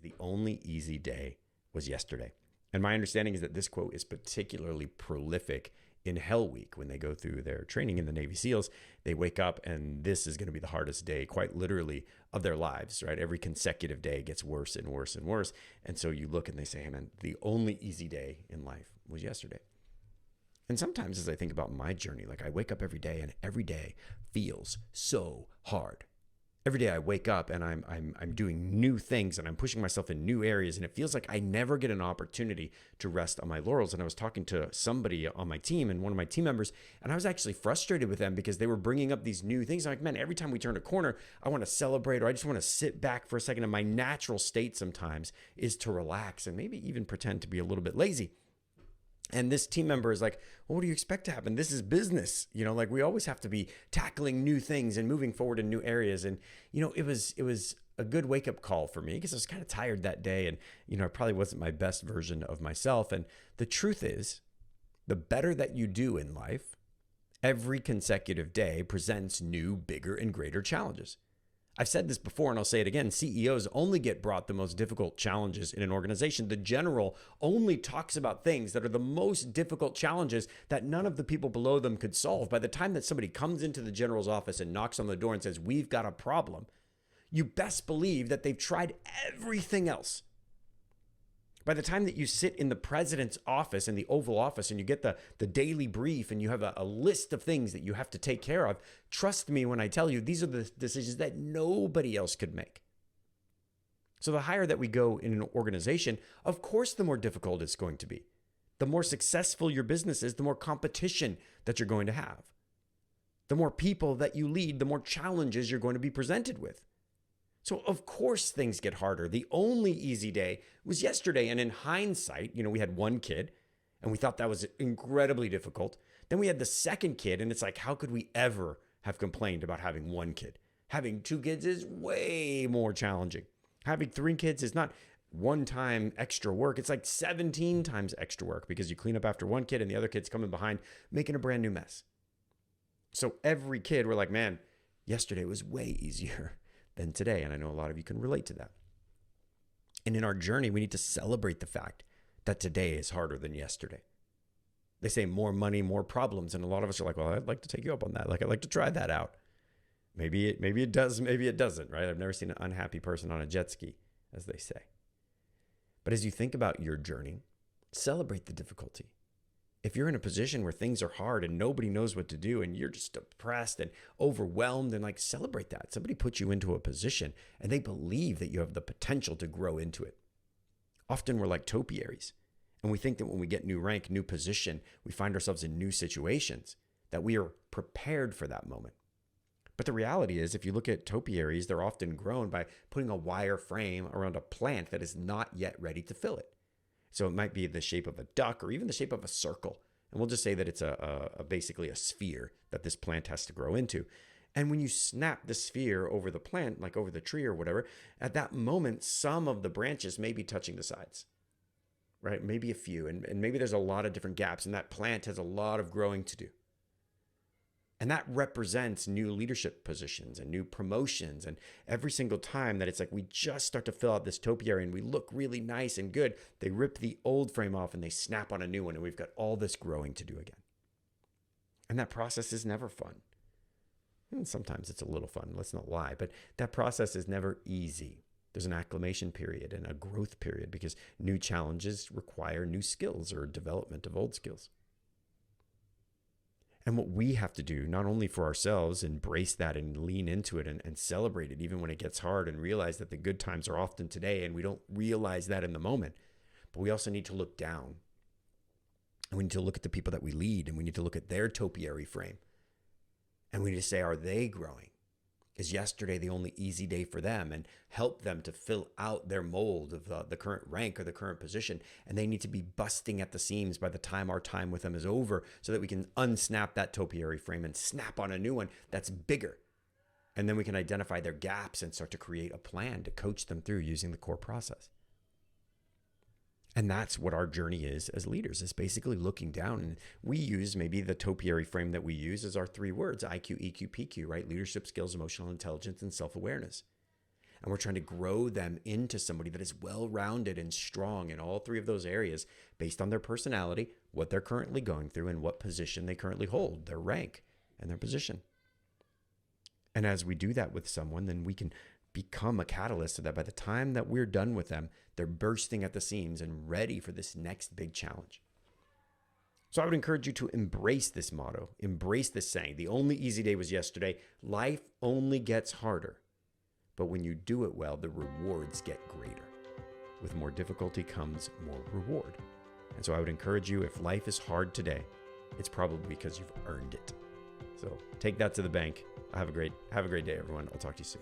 the only easy day was yesterday. And my understanding is that this quote is particularly prolific in Hell Week when they go through their training in the Navy SEALs. They wake up and this is going to be the hardest day, quite literally, of their lives, right? Every consecutive day gets worse and worse and worse. And so you look and they say, hey man, the only easy day in life was yesterday. And sometimes as I think about my journey, like I wake up every day and every day feels so hard. Every day I wake up and I'm doing new things and I'm pushing myself in new areas, and it feels like I never get an opportunity to rest on my laurels. And I was talking to somebody on my team and one of my team members, and I was actually frustrated with them because they were bringing up these new things. I'm like, man, every time we turn a corner, I want to celebrate, or I just want to sit back for a second. And my natural state sometimes is to relax and maybe even pretend to be a little bit lazy. And this team member is like, well, what do you expect to happen? This is business. Like we always have to be tackling new things and moving forward in new areas. And, it was a good wake up call for me because I was kind of tired that day. And, I probably wasn't my best version of myself. And the truth is, the better that you do in life, every consecutive day presents new, bigger, and greater challenges. I've said this before and I'll say it again. CEOs only get brought the most difficult challenges in an organization. The general only talks about things that are the most difficult challenges that none of the people below them could solve. By the time that somebody comes into the general's office and knocks on the door and says, we've got a problem, you best believe that they've tried everything else. By the time that you sit in the president's office, in the Oval Office, and you get the daily brief and you have a list of things that you have to take care of, trust me when I tell you, these are the decisions that nobody else could make. So the higher that we go in an organization, of course, the more difficult it's going to be. The more successful your business is, the more competition that you're going to have. The more people that you lead, the more challenges you're going to be presented with. So of course things get harder. The only easy day was yesterday. And in hindsight, we had one kid and we thought that was incredibly difficult. Then we had the second kid and it's like, how could we ever have complained about having one kid? Having two kids is way more challenging. Having three kids is not one time extra work. It's like 17 times extra work because you clean up after one kid and the other kid's coming behind making a brand new mess. So every kid, we're like, man, yesterday was way easier than today. And I know a lot of you can relate to that. And in our journey, we need to celebrate the fact that today is harder than yesterday. They say more money, more problems. And a lot of us are like, well, I'd like to take you up on that. Like, I'd like to try that out. Maybe it does, maybe it doesn't, right? I've never seen an unhappy person on a jet ski, as they say. But as you think about your journey, celebrate the difficulty. If you're in a position where things are hard and nobody knows what to do and you're just depressed and overwhelmed, and like, celebrate that. Somebody put you into a position and they believe that you have the potential to grow into it. Often we're like topiaries and we think that when we get new rank, new position, we find ourselves in new situations, that we are prepared for that moment. But the reality is, if you look at topiaries, they're often grown by putting a wire frame around a plant that is not yet ready to fill it. So it might be the shape of a duck or even the shape of a circle. And we'll just say that it's basically a sphere that this plant has to grow into. And when you snap the sphere over the plant, like over the tree or whatever, at that moment, some of the branches may be touching the sides, right? Maybe a few, and maybe there's a lot of different gaps, and that plant has a lot of growing to do. And that represents new leadership positions and new promotions. And every single time that it's like we just start to fill out this topiary and we look really nice and good, they rip the old frame off and they snap on a new one, and we've got all this growing to do again. And that process is never fun. And sometimes it's a little fun, let's not lie, but that process is never easy. There's an acclimation period and a growth period because new challenges require new skills or development of old skills. And what we have to do, not only for ourselves, embrace that and lean into it and celebrate it even when it gets hard, and realize that the good times are often today and we don't realize that in the moment, but we also need to look down. And we need to look at the people that we lead, and we need to look at their topiary frame. And we need to say, are they growing? Is yesterday the only easy day for them? And help them to fill out their mold of the current rank or the current position. And they need to be busting at the seams by the time our time with them is over, so that we can unsnap that topiary frame and snap on a new one that's bigger. And then we can identify their gaps and start to create a plan to coach them through using the core process. And that's what our journey is as leaders, is basically looking down. And we use maybe the topiary frame that we use as our three words: IQ, EQ, PQ, right? Leadership skills, emotional intelligence, and self-awareness. And we're trying to grow them into somebody that is well-rounded and strong in all three of those areas based on their personality, what they're currently going through, and what position they currently hold, their rank and their position. And as we do that with someone, then we can become a catalyst so that by the time that we're done with them, they're bursting at the seams and ready for this next big challenge. So I would encourage you to embrace this motto, embrace this saying. The only easy day was yesterday. Life only gets harder. But when you do it well, the rewards get greater. With more difficulty comes more reward. And so I would encourage you, if life is hard today, it's probably because you've earned it. So take that to the bank. Have a great day, everyone. I'll talk to you soon.